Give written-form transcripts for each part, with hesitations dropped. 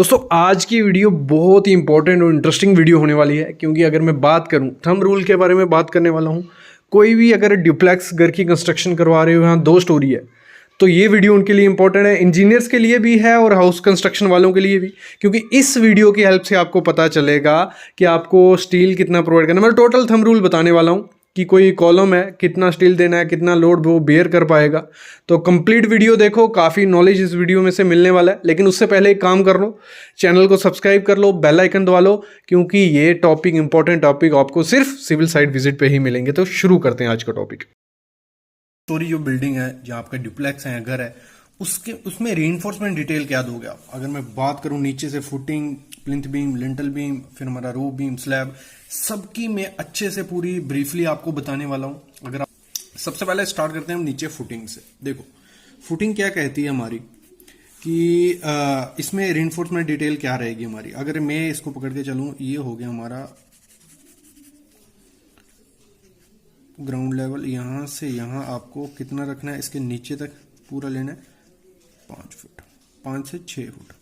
दोस्तों आज की वीडियो बहुत ही इंपॉर्टेंट और इंटरेस्टिंग वीडियो होने वाली है, क्योंकि अगर मैं बात करूं थंब रूल के बारे में बात करने वाला हूं। कोई भी अगर ड्यूप्लेक्स घर की कंस्ट्रक्शन करवा रहे हो, यहाँ दो स्टोरी है, तो ये वीडियो उनके लिए इंपॉर्टेंट है। इंजीनियर्स के लिए भी है और हाउस कंस्ट्रक्शन वालों के लिए भी, क्योंकि इस वीडियो की हेल्प से आपको पता चलेगा कि आपको स्टील कितना प्रोवाइड करना है। मैं टोटल थंब रूल बताने वाला हूँ कि कोई कॉलम है, कितना स्टील देना है, कितना लोड वो बेयर कर पाएगा। तो कंप्लीट वीडियो देखो, काफ़ी नॉलेज इस वीडियो में से मिलने वाला है। लेकिन उससे पहले एक काम कर लो, चैनल को सब्सक्राइब कर लो, बेल आइकन दबा लो, क्योंकि ये टॉपिक इंपॉर्टेंट टॉपिक आपको सिर्फ सिविल साइट विजिट पे ही मिलेंगे। तो शुरू करते हैं आज का टॉपिक। स्टोरी जो बिल्डिंग है, जहाँ आपका ड्यूप्लेक्स है, घर है, उसके उसमें रीइंफोर्समेंट डिटेल क्या दोगे आप? अगर मैं बात करूं नीचे से footing, plinth beam, lintel beam, फिर हमारा रूफ बीम, स्लैब, सबकी मैं अच्छे से पूरी ब्रीफली आपको बताने वाला हूं। अगर आप सबसे पहले स्टार्ट करते हैं हम नीचे फुटिंग से। देखो फुटिंग क्या कहती है हमारी कि इसमें रीइंफोर्समेंट डिटेल क्या रहेगी हमारी। अगर मैं इसको पकड़ के चलूं, ये हो गया हमारा ग्राउंड लेवल। यहां से यहां आपको कितना रखना है, इसके नीचे तक पूरा लेना है 5 फुट, 5 से 6 फुट।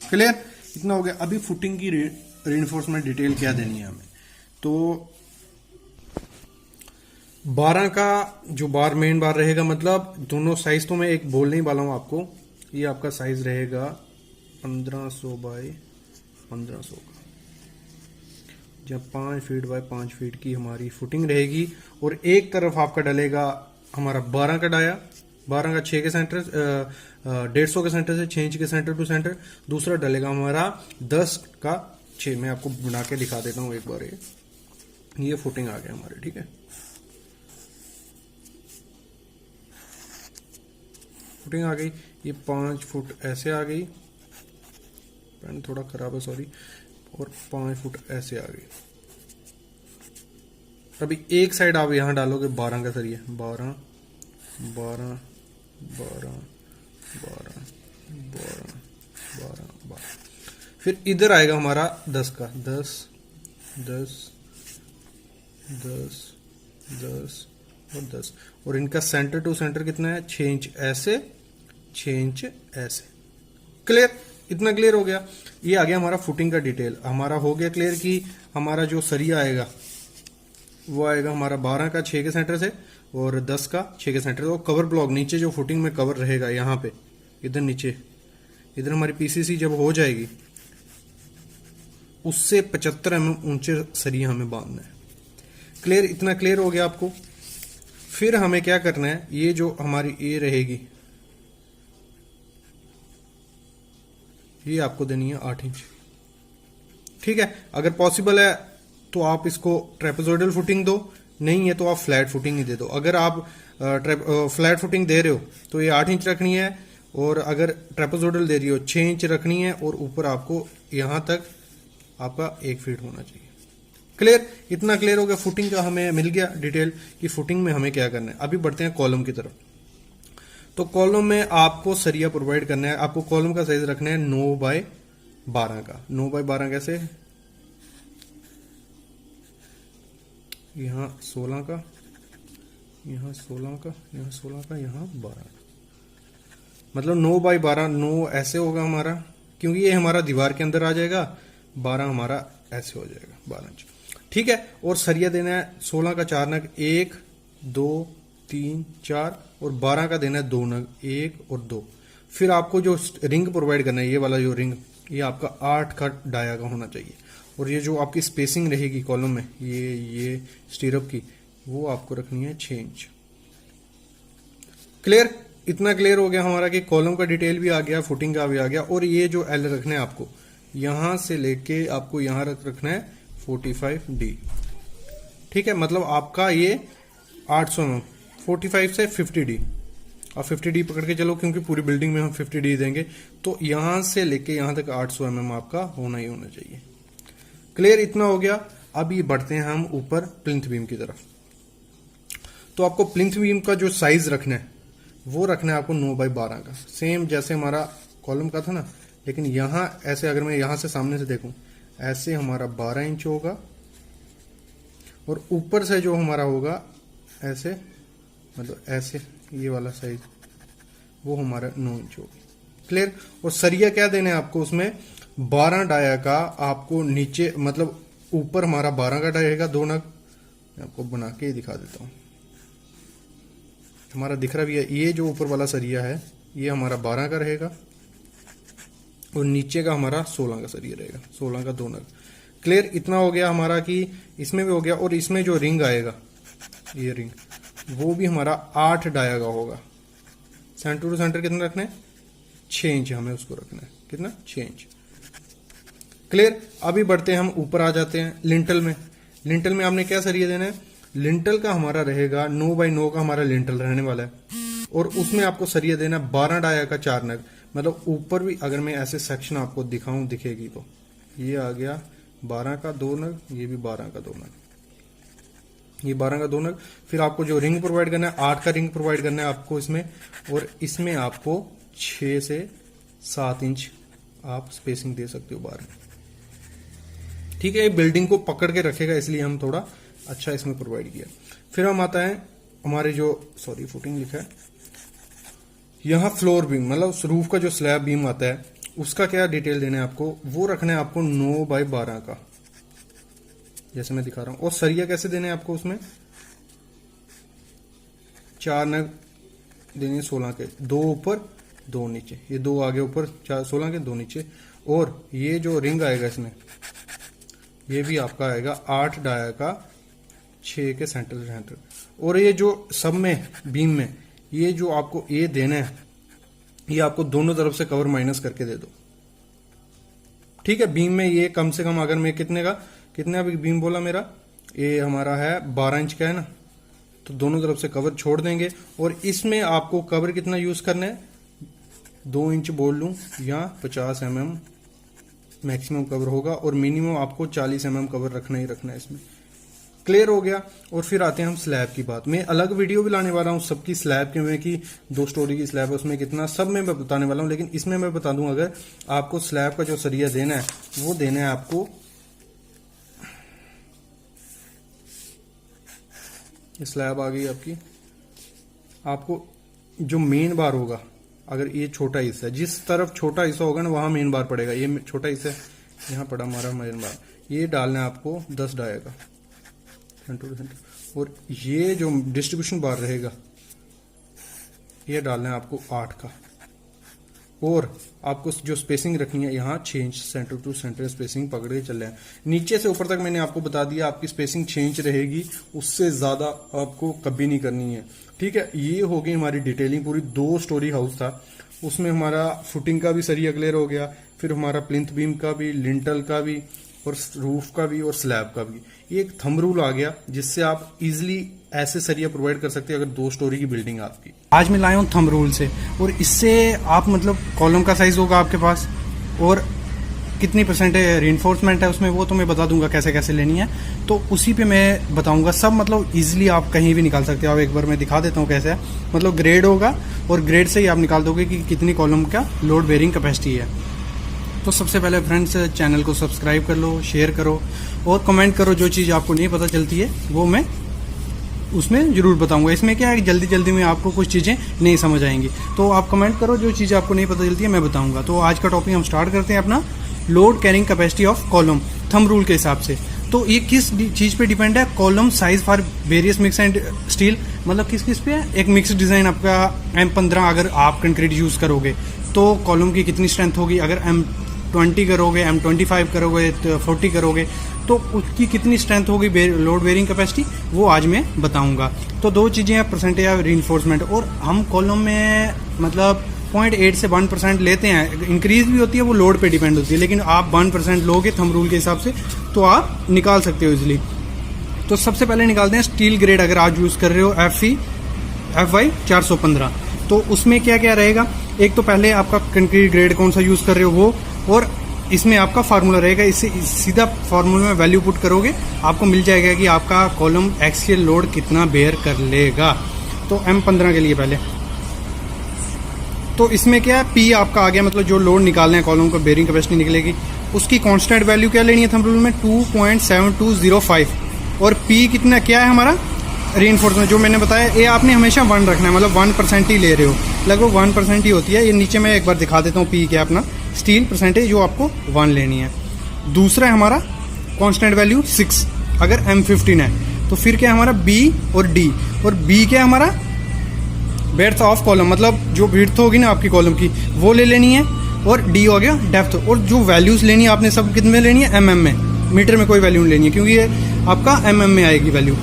क्लियर? इतना हो गया। अभी फुटिंग की रीइंफोर्समेंट डिटेल क्या देनी है हमें, तो 12 का जो बार मेन बार रहेगा, मतलब दोनों साइज तो मैं एक बोलने ही वाला हूं आपको। ये आपका साइज रहेगा 1500 बाय 1500 का, जब 5 फीट बाय 5 फीट की हमारी फुटिंग रहेगी। और एक तरफ आपका डलेगा हमारा 12 का डाया, 12 का 6 के सेंटर, 150 के सेंटर से 6 इंच के सेंटर टू सेंटर। दूसरा डलेगा हमारा 10 का 6। मैं आपको बना के दिखा देता हूं एक बार। ये फुटिंग आ गया हमारे, ठीक है। फुटिंग आ गई, ये 5 फुट ऐसे आ गई, पेन थोड़ा खराब है सॉरी, और 5 फुट ऐसे आ गई। अभी एक साइड आप यहां डालोगे 12 का सरिया, 12 12 12 12 12 12 12। फिर इधर आएगा हमारा 10 का, 10 10 10 10 और 10। और इनका सेंटर टू सेंटर कितना है? 6 इंच ऐसे, 6 इंच ऐसे। क्लियर? इतना क्लियर हो गया। ये आ गया हमारा फुटिंग का डिटेल। हमारा हो गया क्लियर कि हमारा जो सरिया आएगा वो आएगा हमारा 12 का 6 के सेंटर से और 10 का 6 के सेंटर से। और कवर ब्लॉक नीचे जो फुटिंग में कवर रहेगा, यहाँ पे इधर नीचे, इधर हमारी पीसीसी जब हो जाएगी, उससे 75 mm ऊंचे सरिया हमें बांधना है। क्लियर? इतना क्लियर हो गया आपको। फिर हमें क्या करना है, ये जो हमारी ये रहेगी, ये आपको देनी है 8 इंच, ठीक है। अगर पॉसिबल है तो आप इसको ट्रेपेजोइडल फुटिंग दो, नहीं है तो आप फ्लैट फुटिंग ही दे दो। अगर आप फ्लैट फुटिंग दे रहे हो तो ये 8 इंच रखनी है, और अगर ट्रेपेजोइडल दे रही हो 6 इंच रखनी है, और ऊपर आपको यहां तक आपका 1 फीट होना चाहिए। क्लियर? इतना क्लियर हो गया। फुटिंग का हमें मिल गया डिटेल कि फुटिंग में हमें क्या करना है। अभी बढ़ते हैं कॉलम की तरफ। तो कॉलम में आपको सरिया प्रोवाइड करना है। आपको कॉलम का साइज रखना है 9 बाय 12 का। 9 बाय 12 कैसे? यहां 16 का, यहां 16 का, यहां 16 का, यहां 12 का, मतलब 9 बाय 12। 9 ऐसे होगा हमारा, क्योंकि ये हमारा दीवार के अंदर आ जाएगा। 12 हमारा ऐसे हो जाएगा, 12 इंच, ठीक है। और सरिया देना है 16 का 4 नग, 1 2 3 4, और 12 का देना है 2 नग, 1 और 2। फिर आपको जो रिंग प्रोवाइड करना है, ये वाला जो रिंग, ये आपका 8 का डाया का होना चाहिए। और ये जो आपकी स्पेसिंग रहेगी कॉलम में, ये स्टीरअप की, वो आपको रखनी है 6 इंच। क्लियर? इतना क्लियर हो गया हमारा कि कॉलम का डिटेल भी आ गया, फुटिंग का भी आ गया। और ये जो एल रखना है आपको, यहां से लेके आपको यहां रखना है 45D, ठीक है। मतलब आपका ये 800 mm, 45 से 50D। और 50D पकड़ के चलो, क्योंकि पूरी बिल्डिंग में हम 50D देंगे। तो यहां से लेके यहां तक 800 mm आपका होना ही होना चाहिए। क्लियर? इतना हो गया। अब ये बढ़ते हैं हम ऊपर प्लिंथ बीम की तरफ। तो आपको प्लिंथ बीम का जो साइज रखना है, वो रखना है आपको 9 बाय 12 का, सेम जैसे हमारा कॉलम का था ना। लेकिन यहां ऐसे, अगर मैं यहां से सामने से देखूं, ऐसे हमारा 12 इंच होगा, और ऊपर से जो हमारा होगा ऐसे, मतलब ऐसे, ये वाला साइज वो हमारा 9 इंच होगा। क्लियर। और सरिया क्या देना है आपको, उसमें 12 डाया का आपको नीचे, मतलब ऊपर हमारा 12 का डाया रहेगा 2 नग। मैं आपको बना के दिखा देता हूँ, हमारा दिख रहा भी है। ये जो ऊपर वाला सरिया है ये हमारा 12 का रहेगा और नीचे का हमारा 16 का सरिया रहेगा, 16 का 2 नग। क्लियर। इतना हो गया हमारा कि इसमें भी हो गया। और इसमें जो रिंग आएगा, ये रिंग, वो भी हमारा 8 डाया का होगा। सेंटर टू सेंटर कितना रखना है, 6 इंच हमें उसको रखना है। कितना, 6 इंच। क्लियर। अभी बढ़ते हैं हम ऊपर आ जाते हैं लिंटल में। लिंटल में आपने क्या सरिया देना है, लिंटल का हमारा रहेगा 9 बाई 9 का हमारा लिंटल रहने वाला है। और उसमें आपको सरिया देना 12 डाया का 4 नग। मतलब ऊपर भी अगर मैं ऐसे सेक्शन आपको दिखाऊं, दिखेगी तो ये आ गया 12 का 2 नग, ये भी 12 का 2 नग, ये 12 का 2 नग। फिर आपको जो रिंग प्रोवाइड करना है, 8 का रिंग प्रोवाइड करना है आपको इसमें। और इसमें आपको 6 से 7 इंच आप स्पेसिंग दे सकते हो बाहर में। ठीक है, ये बिल्डिंग को पकड़ के रखेगा, इसलिए हम थोड़ा अच्छा इसमें प्रोवाइड किया। फिर हम आता है हमारे जो, सॉरी फुटिंग लिखा है यहाँ, फ्लोर बीम, मतलब रूफ का जो स्लैब बीम आता है उसका क्या डिटेल देना है आपको, वो रखना है आपको 9 बाई 12 का, जैसे मैं दिखा रहा हूं। और सरिया कैसे देने हैं आपको, उसमें 4 नग देने 16 के, 2 ऊपर 2 नीचे, ये 2 आगे ऊपर 16 के 2 नीचे। और ये जो रिंग आएगा इसमें, ये भी आपका आएगा 8 डाया का 6 के सेंटर से सेंटर। और ये जो सब में बीम में ये जो आपको ए देना है, ये आपको दोनों तरफ से कवर माइनस करके दे दो। ठीक है, बीम में ये कम से कम, अगर मैं कितने अभी बीम बोला मेरा, ये हमारा है 12 इंच का है ना, तो दोनों तरफ से कवर छोड़ देंगे। और इसमें आपको कवर कितना यूज करना है, 2 इंच बोल लूं या 50 mm मैक्सिमम कवर होगा। और मिनिमम आपको 40 mm कवर रखना ही रखना है इसमें। क्लियर हो गया। और फिर आते हैं हम स्लैब की बात। मैं अलग वीडियो भी लाने वाला हूं सबकी स्लैब के में, कि 2 स्टोरी की स्लैब है उसमें कितना, सब में मैं बताने वाला हूं। लेकिन इसमें मैं बता दूं, अगर आपको स्लैब का जो सरिया देना है वो देना है आपको, ये स्लैब आ गई आपकी, आपको जो मेन बार होगा, अगर ये छोटा हिस्सा है, जिस तरफ छोटा हिस्सा होगा ना वहां मेन बार पड़ेगा। ये छोटा हिस्सा है, यहाँ पड़ा हमारा मेन बार, ये डालना है आपको 10 डायेगा सेंटर टू सेंटर। और ये जो डिस्ट्रीब्यूशन बार रहेगा, ये डालना है आपको 8 का। और आपको जो स्पेसिंग रखनी है यहाँ 6 inch center to center spacing पकड़ के चल रहे हैं। नीचे से ऊपर तक मैंने आपको बता दिया, आपकी स्पेसिंग 6 इंच रहेगी, उससे ज्यादा आपको कभी नहीं करनी है। ठीक है, ये हो गई हमारी डिटेलिंग पूरी। 2 स्टोरी हाउस था, उसमें हमारा फुटिंग का भी सरिया क्लियर हो गया, फिर हमारा प्लिंथ बीम का भी, लिंटल का भी, और रूफ का भी, और स्लैब का भी। ये एक थंब रूल आ गया जिससे आप इजिली ऐसे सरिया प्रोवाइड कर सकते हैं अगर 2 स्टोरी की बिल्डिंग आपकी। आज मैं लाया हूँ थंब रूल से, और इससे आप मतलब कॉलम का साइज होगा आपके पास, और कितनी परसेंट रीइंफोर्समेंट है उसमें वो तो मैं बता दूंगा कैसे कैसे लेनी है, तो उसी पे मैं बताऊंगा सब। मतलब इजीली आप कहीं भी निकाल सकते हो। आप एक बार मैं दिखा देता हूँ कैसे है। मतलब ग्रेड होगा, और ग्रेड से ही आप निकाल दोगे कि कितनी कॉलम का लोड बेयरिंग कैपेसिटी है। तो सबसे पहले फ्रेंड्स, चैनल को सब्सक्राइब कर लो, शेयर करो और कमेंट करो। जो चीज़ आपको नहीं पता चलती है वो मैं उसमें जरूर बताऊंगा। इसमें क्या है, जल्दी जल्दी में आपको कुछ चीज़ें नहीं समझ आएंगी, तो आप कमेंट करो, जो चीज़ आपको नहीं पता चलती है मैं बताऊंगा। तो आज का टॉपिक हम स्टार्ट करते हैं अपना, load carrying capacity of column thumb rule के हिसाब से। तो ये किस चीज़ पे डिपेंड है, column size for various mix and steel. मतलब किस किस पे है, एक मिक्स डिज़ाइन आपका M15 अगर आप कंक्रीट यूज़ करोगे तो कॉलम की कितनी स्ट्रेंथ होगी, अगर M20 करोगे, M25 करोगे, 40 करोगे तो उसकी कितनी स्ट्रेंथ होगी लोड बेयरिंग कैपेसिटी, वो आज मैं बताऊंगा। तो 2 चीज़ें हैं, परसेंटेज ऑफ रीइंफोर्समेंट। और हम कॉलम में मतलब 0.8 से 1% लेते हैं, इंक्रीज भी होती है, वो लोड पे डिपेंड होती है। लेकिन आप 1% लोगे थंब रूल के हिसाब से तो आप निकाल सकते हो इजिली। तो सबसे पहले निकालते हैं स्टील ग्रेड। अगर आप यूज़ कर रहे हो FY 415, तो उसमें क्या क्या रहेगा। एक तो पहले आपका कंक्रीट ग्रेड कौन सा यूज़ कर रहे हो वो, और इसमें आपका फार्मूला रहेगा। इससे सीधा फार्मूला में वैल्यू पुट करोगे, आपको मिल जाएगा कि आपका कॉलम एक्सियल लोड कितना बेयर कर लेगा। तो M15 के लिए पहले तो इसमें क्या है, P आपका आ गया, मतलब जो लोड निकालना है कॉलम का, बेयरिंग कैपेसिटी निकलेगी, उसकी कांस्टेंट वैल्यू क्या लेनी है थंब रूल में, 2.7205। और P कितना क्या है हमारा, रीइंफोर्समेंट जो मैंने बताया, ये आपने हमेशा 1 रखना है, मतलब 1% ही ले रहे हो, लगभग 1% ही होती है। ये नीचे मैं एक बार दिखा देता हूँ पी के अपना स्टील परसेंटेज, जो आपको 1 लेनी है। दूसरा है हमारा कांस्टेंट वैल्यू 6, अगर M15 है तो फिर क्या है हमारा B और D, और B क्या है हमारा ब्रेड्थ ऑफ कॉलम, मतलब जो ब्रेड्थ होगी ना आपकी कॉलम की वो ले लेनी है, और D हो गया डेप्थ। और जो वैल्यूज़ लेनी है आपने सब कितने में लेनी है, mm में, मीटर में कोई वैल्यू नहीं लेनी है, क्योंकि ये आपका mm में आएगी वैल्यू।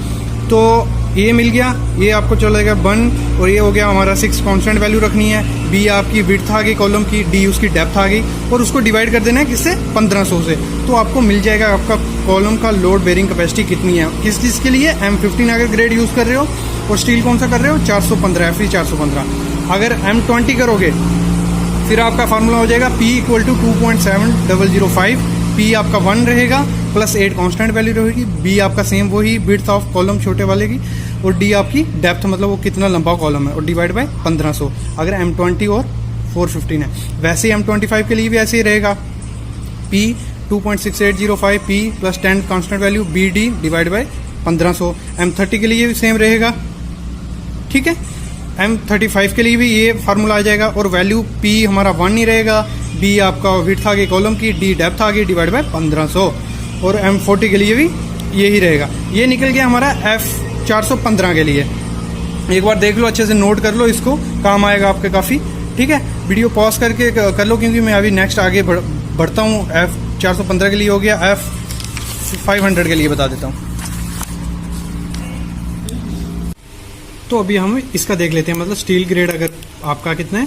तो ये मिल गया, ये आपको चलेगा 1, और ये हो गया हमारा 6 कांस्टेंट वैल्यू रखनी है। B आपकी विड्थ आ गई कॉलम की, D उसकी डेप्थ आ गई, और उसको डिवाइड कर देना है किससे, 1500 से। तो आपको मिल जाएगा आपका कॉलम का लोड बेरिंग कैपेसिटी कितनी है, किस चीज़ के लिए, M15 अगर ग्रेड यूज़ कर रहे हो, और स्टील कौन सा कर रहे हो, 415 FE 415। अगर M20 करोगे फिर आपका फार्मूला हो जाएगा P = 2.7005, P आपका 1 रहेगा, प्लस 8 कांस्टेंट वैल्यू रहेगी, B आपका सेम वही विड्थ ऑफ कॉलम छोटे वाले की, और D आपकी डेप्थ, मतलब वो कितना लंबा कॉलम है, और डिवाइड बाय 1500 अगर M20 और 415 है। वैसे ही M25 के लिए भी ऐसे ही रहेगा, P 2.6805, P plus 10 constant value, BD divide by 1500। M30 के लिए भी सेम रहेगा, ठीक है। M35 के लिए भी ये फार्मूला आ जाएगा, और वैल्यू P हमारा 1 ही रहेगा, B आपका विड्थ आ गई कॉलम की, D डेप्थ आ गई, डिवाइड बाय 1500, और M40 के लिए भी यही रहेगा। ये निकल गया हमारा F 415 के लिए। एक बार देख लो, अच्छे से नोट कर लो, इसको काम आएगा आपके काफ़ी, ठीक है। वीडियो पॉज करके कर लो, क्योंकि मैं अभी नेक्स्ट आगे बढ़ता हूँ। F 415 के लिए हो गया, F 500 के लिए बता देता हूँ। तो अभी हम इसका देख लेते हैं, मतलब स्टील ग्रेड अगर आपका कितना है,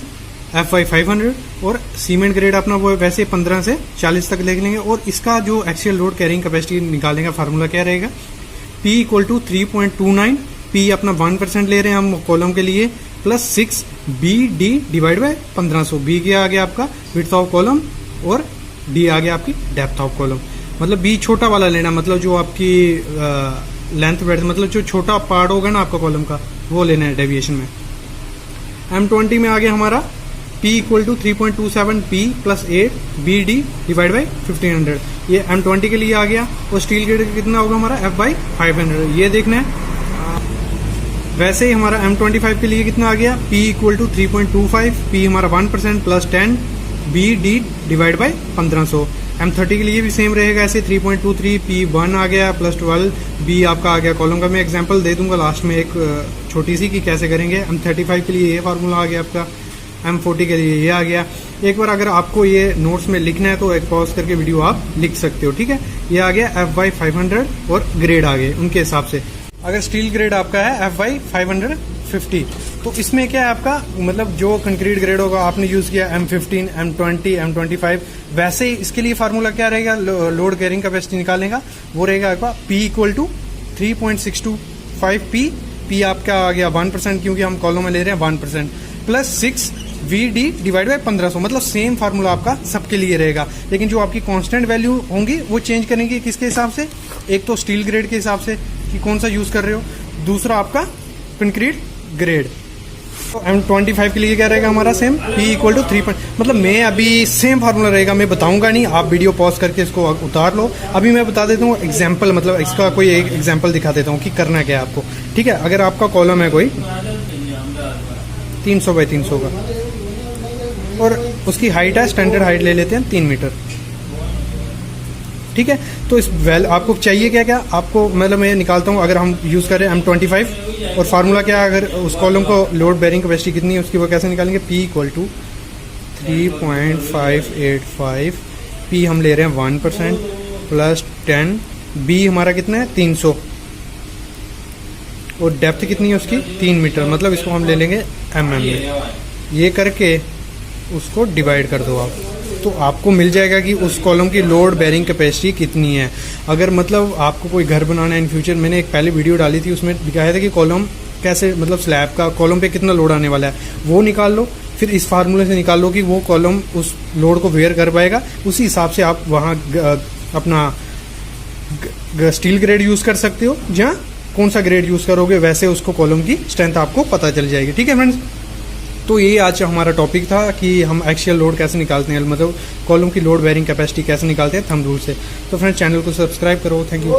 FY 500, और सीमेंट ग्रेड अपना वो वैसे 15 से 40 तक देख लेंगे। और इसका जो एक्सियल लोड कैरिंग कैपेसिटी निकालने का फार्मूला क्या रहेगा, P = 3.29, P अपना 1% ले रहे हैं हम कॉलम के लिए, plus 6 BD divide by 1500। B क्या आ गया आपका विड्थ ऑफ कॉलम, और D आ गया आपकी डेप्थ ऑफ कॉलम। मतलब B छोटा वाला लेना, मतलब जो आपकी लेंथ ब्रेड्थ, मतलब जो छोटा पार्ट होगा ना आपका कॉलम का, वो लेना है डेविएशन में। M20 में आ गया हमारा P = 3.27, P plus 8 BD divide by 1500, ये M20 के लिए आ गया। और स्टील ग्रेड कितना होगा हमारा, FY 500, ये देखना है। वैसे ही हमारा M25 के लिए कितना आ गया, P = 3.25, P हमारा 1% plus 10 BD divide by 1500। M30 के लिए भी सेम रहेगा ऐसे, 3.23, P 1 आ गया, प्लस 12 B आपका आ गया कॉलम का। मैं एग्जांपल दे दूंगा लास्ट में एक छोटी सी कि कैसे करेंगे। M35 के लिए ये फार्मूला आ गया आपका, M40 के लिए ये आ गया। एक बार अगर आपको ये नोट्स में लिखना है तो एक पॉज करके वीडियो आप लिख सकते हो, ठीक है। ये आ गया FY 500, और ग्रेड आ गए उनके हिसाब से। अगर स्टील ग्रेड आपका है FY 550, तो इसमें क्या है आपका, मतलब जो कंक्रीट ग्रेड होगा आपने यूज किया M15, M20, M25, वैसे ही इसके लिए फार्मूला क्या रहेगा लोड कैरिंग कैपेसिटी निकालने का, वो रहेगा आपका P = 3.625 P आपका आ गया 1%, क्योंकि हम कॉलम में ले रहे हैं 1%, प्लस 6 VD डिवाइड बाई 1500। मतलब सेम फार्मूला आपका सबके लिए रहेगा, लेकिन जो आपकी कांस्टेंट वैल्यू होंगी वो चेंज करेंगे किसके हिसाब से, एक तो स्टील ग्रेड के हिसाब से कि कौन सा यूज कर रहे हो, दूसरा आपका कंक्रीट ग्रेड। तो M25 के लिए क्या रहेगा हमारा सेम, P = 3, मतलब मैं अभी सेम फार्मूला रहेगा, मैं बताऊंगा नहीं, आप वीडियो पॉज करके इसको उतार लो। अभी मैं बता देता हूँ एग्जाम्पल, मतलब इसका कोई एक एग्जाम्पल दिखा देता हूँ कि करना क्या है आपको, ठीक है। अगर आपका कॉलम है कोई 300 बाई 300 का, और उसकी हाइट है, स्टैंडर्ड हाइट ले लेते हैं 3 मीटर, ठीक है। तो इस आपको चाहिए क्या क्या आपको, मतलब मैं निकालता हूँ। अगर हम यूज़ करें M25, और फार्मूला क्या है, अगर उस कॉलम को लोड बेरिंग कैपेसिटी कितनी है उसकी वो कैसे निकालेंगे, P = 3.585, P हम ले रहे हैं 1% प्लस 10, B हमारा कितना है 300, और डेप्थ कितनी है उसकी 3 मीटर, मतलब इसको हम ले लेंगे mm में। ये करके उसको डिवाइड कर दो आप, तो आपको मिल जाएगा कि उस कॉलम की लोड बेरिंग कैपेसिटी कितनी है। अगर मतलब आपको कोई घर बनाना है इन फ्यूचर, मैंने एक पहले वीडियो डाली थी, उसमें दिखाया था कि कॉलम कैसे, मतलब स्लैब का कॉलम पे कितना लोड आने वाला है, वो निकाल लो। फिर इस फार्मूले से निकाल लो कि वो कॉलम उस लोड को वेयर कर पाएगा, उसी हिसाब से आप वहाँ अपना स्टील ग्रेड यूज़ कर सकते हो। जहाँ कौन सा ग्रेड यूज़ करोगे वैसे उसको कॉलम की स्ट्रेंथ आपको पता चल जाएगी, ठीक है फ्रेंड्स। तो ये आज हमारा टॉपिक था कि हम एक्सियल लोड कैसे निकालते हैं, मतलब कॉलम की लोड बेरिंग कैपेसिटी कैसे निकालते हैं थंब रूल से। तो फ्रेंड्स चैनल को सब्सक्राइब करो, थैंक यू।